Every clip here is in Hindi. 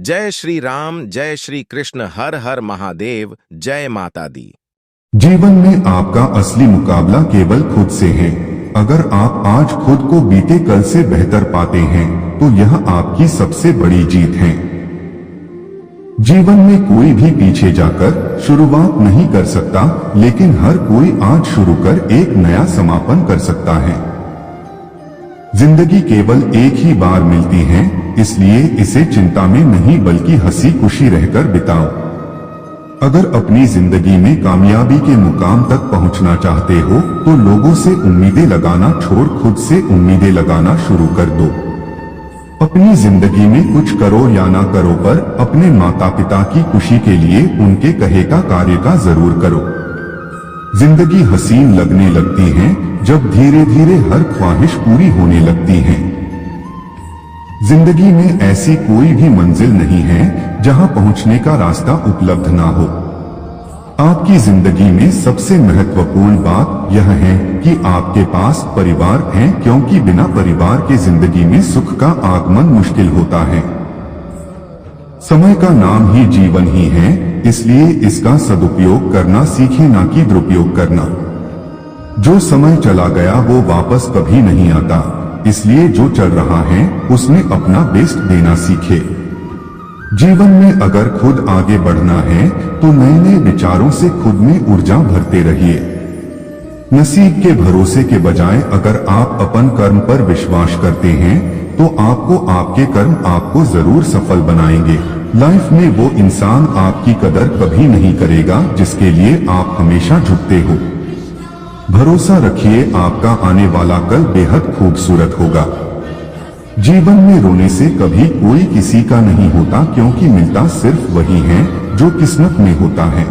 जय श्री राम, जय श्री कृष्ण, हर हर महादेव, जय माता दी। जीवन में आपका असली मुकाबला केवल खुद से है। अगर आप आज खुद को बीते कल से बेहतर पाते हैं तो यह आपकी सबसे बड़ी जीत है। जीवन में कोई भी पीछे जाकर शुरुआत नहीं कर सकता, लेकिन हर कोई आज शुरू कर एक नया समापन कर सकता है। जिंदगी केवल एक ही बार मिलती है, इसलिए इसे चिंता में नहीं बल्कि हंसी खुशी रहकर बिताओ। अगर अपनी जिंदगी में कामयाबी के मुकाम तक पहुंचना चाहते हो तो लोगों से उम्मीदें लगाना छोड़ खुद से उम्मीदें लगाना शुरू कर दो। अपनी जिंदगी में कुछ करो या ना करो, पर अपने माता पिता की खुशी के लिए उनके कहे का कार्य का जरूर करो। जिंदगी हसीन लगने लगती है जब धीरे धीरे हर ख्वाहिश पूरी होने लगती है। जिंदगी में ऐसी कोई भी मंजिल नहीं है जहां पहुंचने का रास्ता उपलब्ध ना हो। आपकी जिंदगी में सबसे महत्वपूर्ण बात यह है कि आपके पास परिवार है, क्योंकि बिना परिवार के जिंदगी में सुख का आगमन मुश्किल होता है। समय का नाम ही जीवन ही है, इसलिए इसका सदुपयोग करना सीखें, ना कि दुरुपयोग करना। जो समय चला गया वो वापस कभी नहीं आता, इसलिए जो चल रहा है उसमें अपना बेस्ट देना सीखे। जीवन में अगर खुद आगे बढ़ना है तो नए नए विचारों से खुद में ऊर्जा भरते रहिए। नसीब के भरोसे के बजाय अगर आप अपन कर्म पर विश्वास करते हैं तो आपको आपके कर्म आपको जरूर सफल बनाएंगे। लाइफ में वो इंसान आपकी कदर कभी नहीं करेगा जिसके लिए आप हमेशा झुकते हो। भरोसा रखिए, आपका आने वाला कल बेहद खूबसूरत होगा। जीवन में रोने से कभी कोई किसी का नहीं होता, क्योंकि मिलता सिर्फ वही है जो किस्मत में होता है।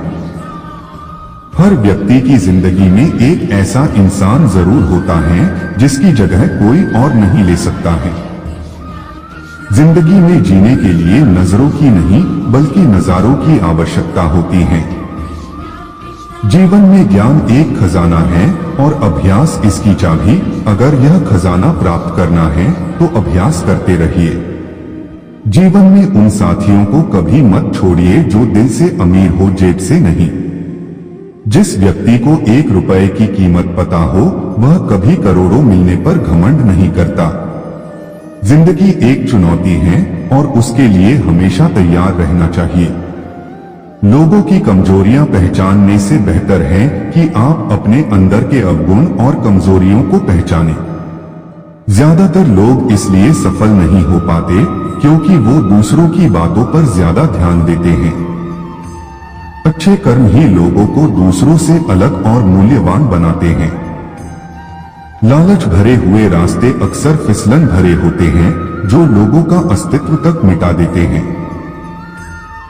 हर व्यक्ति की जिंदगी में एक ऐसा इंसान जरूर होता है जिसकी जगह कोई और नहीं ले सकता है। जिंदगी में जीने के लिए नजरों की नहीं बल्कि नजारों की आवश्यकता होती है। जीवन में ज्ञान एक खजाना है और अभ्यास इसकी चाबी। अगर यह खजाना प्राप्त करना है तो अभ्यास करते रहिए। जीवन में उन साथियों को कभी मत छोड़िए जो दिल से अमीर हो, जेब से नहीं। जिस व्यक्ति को 1 रुपए की कीमत पता हो वह कभी करोड़ों मिलने पर घमंड नहीं करता। जिंदगी एक चुनौती है और उसके लिए हमेशा तैयार रहना चाहिए। लोगों की कमजोरियां पहचानने से बेहतर है कि आप अपने अंदर के अवगुण और कमजोरियों को पहचानें। ज्यादातर लोग इसलिए सफल नहीं हो पाते क्योंकि वो दूसरों की बातों पर ज्यादा ध्यान देते हैं। अच्छे कर्म ही लोगों को दूसरों से अलग और मूल्यवान बनाते हैं। लालच भरे हुए रास्ते अक्सर फिसलन भरे होते हैं जो लोगों का अस्तित्व तक मिटा देते हैं।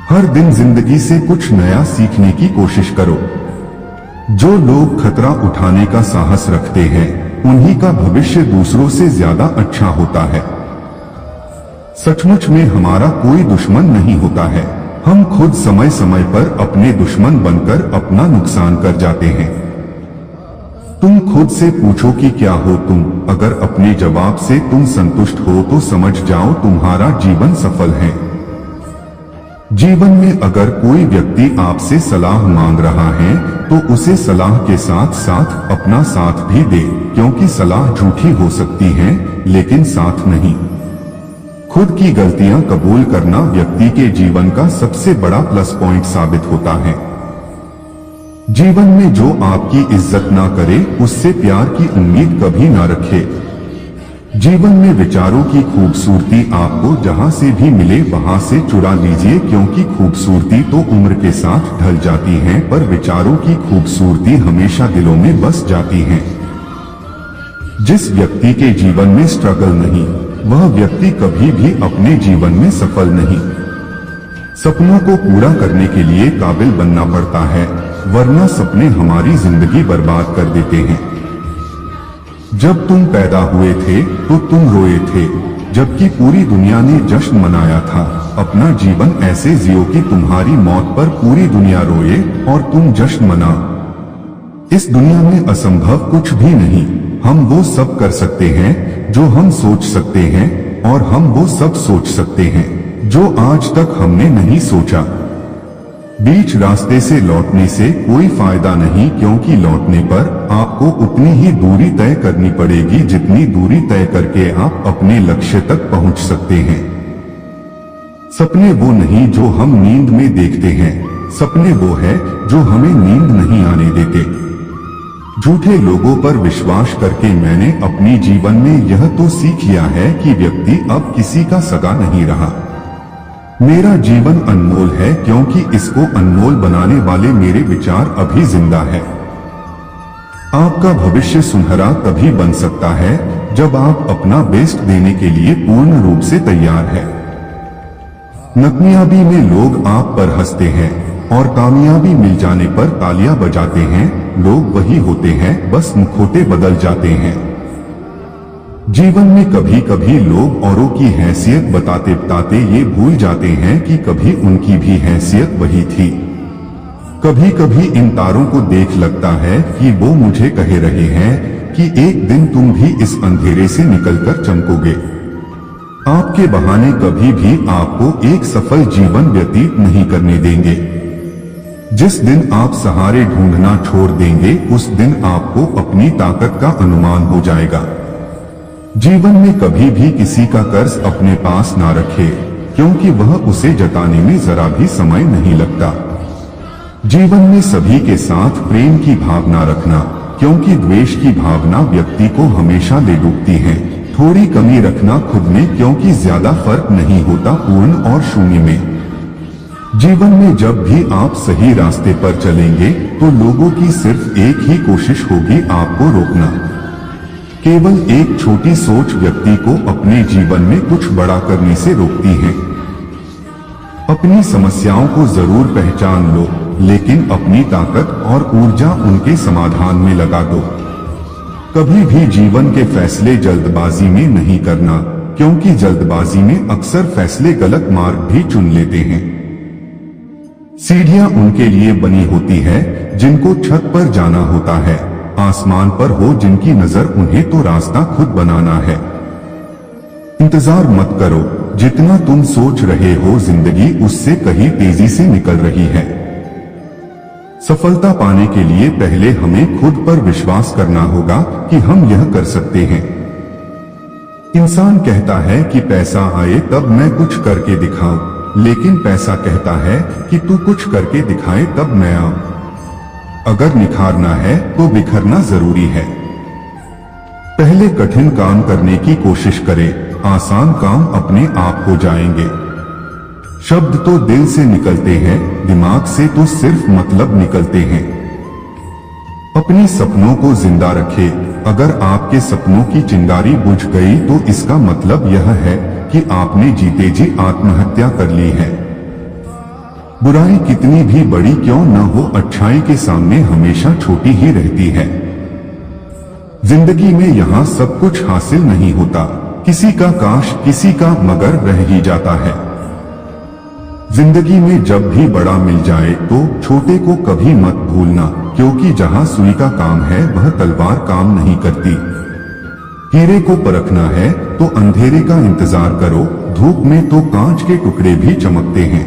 हर दिन जिंदगी से कुछ नया सीखने की कोशिश करो। जो लोग खतरा उठाने का साहस रखते हैं उन्हीं का भविष्य दूसरों से ज्यादा अच्छा होता है। सचमुच में हमारा कोई दुश्मन नहीं होता है, हम खुद समय समय पर अपने दुश्मन बनकर अपना नुकसान कर जाते हैं। तुम खुद से पूछो कि क्या हो तुम। अगर अपने जवाब से तुम संतुष्ट हो तो समझ जाओ तुम्हारा जीवन सफल है। जीवन में अगर कोई व्यक्ति आपसे सलाह मांग रहा है तो उसे सलाह के साथ साथ अपना साथ भी दे, क्योंकि सलाह झूठी हो सकती है लेकिन साथ नहीं। खुद की गलतियां कबूल करना व्यक्ति के जीवन का सबसे बड़ा प्लस पॉइंट साबित होता है। जीवन में जो आपकी इज्जत ना करे उससे प्यार की उम्मीद कभी ना रखे। जीवन में विचारों की खूबसूरती आपको जहां से भी मिले वहां से चुरा लीजिए, क्योंकि खूबसूरती तो उम्र के साथ ढल जाती है पर विचारों की खूबसूरती हमेशा दिलों में बस जाती है। जिस व्यक्ति के जीवन में स्ट्रगल नहीं वह व्यक्ति कभी भी अपने जीवन में सफल नहीं। सपनों को पूरा करने के लिए काबिल बनना पड़ता है, वरना सपने हमारी जिंदगी बर्बाद कर देते हैं। जब तुम पैदा हुए थे तो तुम रोए थे, जबकि पूरी दुनिया ने जश्न मनाया था। अपना जीवन ऐसे जियो कि तुम्हारी मौत पर पूरी दुनिया रोए और तुम जश्न मना। इस दुनिया में असंभव कुछ भी नहीं। हम वो सब कर सकते हैं जो हम सोच सकते हैं और हम वो सब सोच सकते हैं जो आज तक हमने नहीं सोचा। बीच रास्ते से लौटने से कोई फायदा नहीं, क्योंकि लौटने पर आपको उतनी ही दूरी तय करनी पड़ेगी जितनी दूरी तय करके आप अपने लक्ष्य तक पहुंच सकते हैं। सपने वो नहीं जो हम नींद में देखते हैं, सपने वो है जो हमें नींद नहीं आने देते। झूठे लोगों पर विश्वास करके मैंने अपने जीवन में यह तो सीख लिया है कि व्यक्ति अब किसी का सगा नहीं रहा। मेरा जीवन अनमोल है, क्योंकि इसको अनमोल बनाने वाले मेरे विचार अभी जिंदा है। आपका भविष्य सुनहरा तभी बन सकता है जब आप अपना बेस्ट देने के लिए पूर्ण रूप से तैयार है। नाकामयाबी में लोग आप पर हंसते हैं और कामयाबी मिल जाने पर तालियां बजाते हैं। लोग वही होते हैं, बस मुखौटे बदल जाते हैं। जीवन में कभी कभी लोग औरों की हैसियत बताते बताते ये भूल जाते हैं कि कभी उनकी भी हैसियत वही थी। कभी कभी इन तारों को देख लगता है कि वो मुझे कह रहे हैं कि एक दिन तुम भी इस अंधेरे से निकलकर चमकोगे। आपके बहाने कभी भी आपको एक सफल जीवन व्यतीत नहीं करने देंगे। जिस दिन आप सहारे ढूंढना छोड़ देंगे, उस दिन आपको अपनी ताकत का अनुमान हो जाएगा। जीवन में कभी भी किसी का कर्ज अपने पास ना रखे, क्योंकि वह उसे जताने में जरा भी समय नहीं लगता। जीवन में सभी के साथ प्रेम की भावना रखना, क्योंकि द्वेष की भावना व्यक्ति को हमेशा ले डूबती है। थोड़ी कमी रखना खुद में, क्योंकि ज्यादा फर्क नहीं होता पूर्ण और शून्य में। जीवन में जब भी आप सही रास्ते पर चलेंगे तो लोगों की सिर्फ एक ही कोशिश होगी आपको रोकना। केवल एक छोटी सोच व्यक्ति को अपने जीवन में कुछ बड़ा करने से रोकती है। अपनी समस्याओं को जरूर पहचान लो, लेकिन अपनी ताकत और ऊर्जा उनके समाधान में लगा दो। कभी भी जीवन के फैसले जल्दबाजी में नहीं करना, क्योंकि जल्दबाजी में अक्सर फैसले गलत मार्ग भी चुन लेते हैं। सीढ़ियां उनके लिए बनी होती है जिनको छत पर जाना होता है, आसमान पर हो जिनकी नजर उन्हें तो रास्ता खुद बनाना है। इंतजार मत करो, जितना तुम सोच रहे हो जिंदगी उससे कहीं तेजी से निकल रही है। सफलता पाने के लिए पहले हमें खुद पर विश्वास करना होगा कि हम यह कर सकते हैं। इंसान कहता है कि पैसा आए तब मैं कुछ करके दिखाऊं, लेकिन पैसा कहता है कि तू कुछ करके दिखाए तब मैं आऊं। अगर निखारना है तो बिखरना जरूरी है। पहले कठिन काम करने की कोशिश करें, आसान काम अपने आप हो जाएंगे। शब्द तो दिल से निकलते हैं, दिमाग से तो सिर्फ मतलब निकलते हैं। अपने सपनों को जिंदा रखें। अगर आपके सपनों की चिंगारी बुझ गई तो इसका मतलब यह है कि आपने जीते जी आत्महत्या कर ली है। बुराई कितनी भी बड़ी क्यों न हो, अच्छाई के सामने हमेशा छोटी ही रहती है। जिंदगी में यहाँ सब कुछ हासिल नहीं होता, किसी का काश किसी का मगर रह ही जाता है। जिंदगी में जब भी बड़ा मिल जाए तो छोटे को कभी मत भूलना, क्योंकि जहाँ सुई का काम है वह तलवार काम नहीं करती। हीरे को परखना है तो अंधेरे का इंतजार करो, धूप में तो कांच के टुकड़े भी चमकते हैं।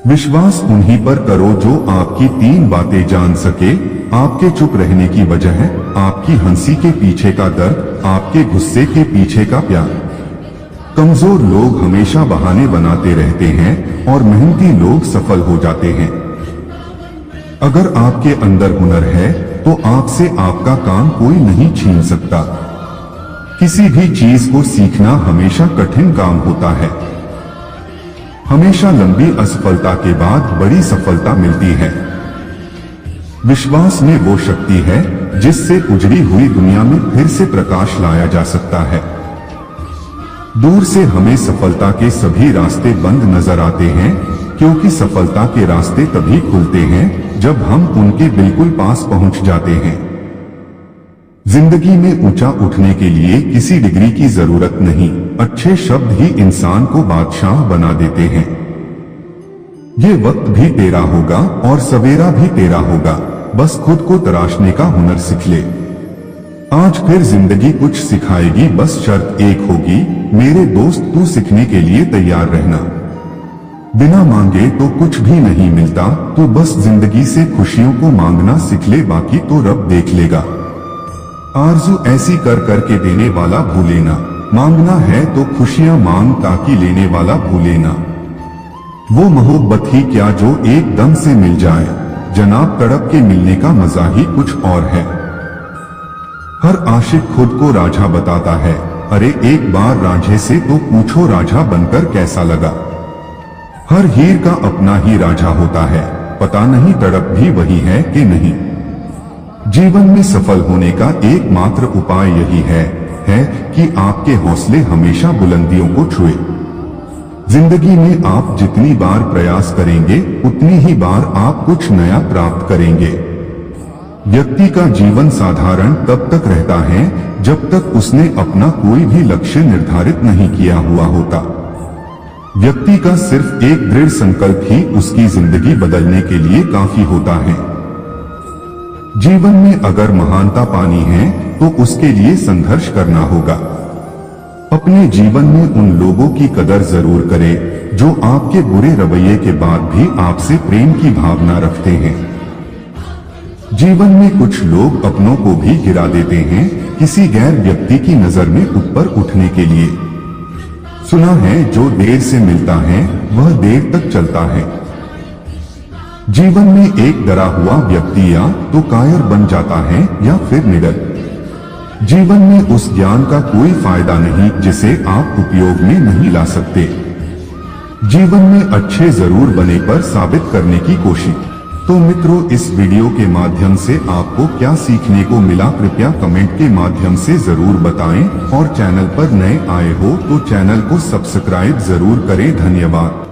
विश्वास उन्हीं पर करो जो आपकी 3 बातें जान सके। आपके चुप रहने की वजह है, आपकी हंसी के पीछे का दर्द, आपके गुस्से के पीछे का प्यार। कमजोर लोग हमेशा बहाने बनाते रहते हैं और मेहनती लोग सफल हो जाते हैं। अगर आपके अंदर हुनर है तो आपसे आपका काम कोई नहीं छीन सकता। किसी भी चीज को सीखना हमेशा कठिन काम होता है। हमेशा लंबी असफलता के बाद बड़ी सफलता मिलती है। विश्वास में वो शक्ति है जिससे उजड़ी हुई दुनिया में फिर से प्रकाश लाया जा सकता है। दूर से हमें सफलता के सभी रास्ते बंद नजर आते हैं, क्योंकि सफलता के रास्ते तभी खुलते हैं जब हम उनके बिल्कुल पास पहुंच जाते हैं। जिंदगी में ऊंचा उठने के लिए किसी डिग्री की जरूरत नहीं, अच्छे शब्द ही इंसान को बादशाह बना देते हैं। ये वक्त भी तेरा होगा और सवेरा भी तेरा होगा, बस खुद को तराशने का हुनर सीख ले। आज फिर जिंदगी कुछ सिखाएगी, बस शर्त एक होगी मेरे दोस्त, तू सीखने के लिए तैयार रहना। बिना मांगे तो कुछ भी नहीं मिलता, तू बस जिंदगी से खुशियों को मांगना सीख ले, बाकी तो रब देख लेगा। आरज़ू ऐसी कर करके देने वाला भूले ना, मांगना है तो खुशियां मांग ताकि लेने वाला भूले ना। वो मोहब्बत ही क्या जो एकदम से मिल जाए, जनाब तड़प के मिलने का मजा ही कुछ और है। हर आशिक खुद को राजा बताता है, अरे एक बार रांझे से तो पूछो राजा बनकर कैसा लगा। हर हीर का अपना ही राजा होता है, पता नहीं तड़प भी वही है कि नहीं। जीवन में सफल होने का एकमात्र उपाय यही है कि आपके हौसले हमेशा बुलंदियों को छुए। जिंदगी में आप जितनी बार प्रयास करेंगे उतनी ही बार आप कुछ नया प्राप्त करेंगे। व्यक्ति का जीवन साधारण तब तक रहता है जब तक उसने अपना कोई भी लक्ष्य निर्धारित नहीं किया हुआ होता। व्यक्ति का सिर्फ एक दृढ़ संकल्प ही उसकी जिंदगी बदलने के लिए काफी होता है। जीवन में अगर महानता पानी है तो उसके लिए संघर्ष करना होगा। अपने जीवन में उन लोगों की कदर जरूर करें जो आपके बुरे रवैये के बाद भी आपसे प्रेम की भावना रखते हैं। जीवन में कुछ लोग अपनों को भी गिरा देते हैं किसी गैर व्यक्ति की नजर में ऊपर उठने के लिए। सुना है जो देर से मिलता है वह देर तक चलता है। जीवन में एक डरा हुआ व्यक्ति या तो कायर बन जाता है या फिर निडर। जीवन में उस ज्ञान का कोई फायदा नहीं जिसे आप उपयोग में नहीं ला सकते। जीवन में अच्छे जरूर बने पर साबित करने की कोशिश। तो मित्रों, इस वीडियो के माध्यम से आपको क्या सीखने को मिला, कृपया कमेंट के माध्यम से जरूर बताएं और चैनल पर नए आए हो तो चैनल को सब्सक्राइब जरूर करें। धन्यवाद।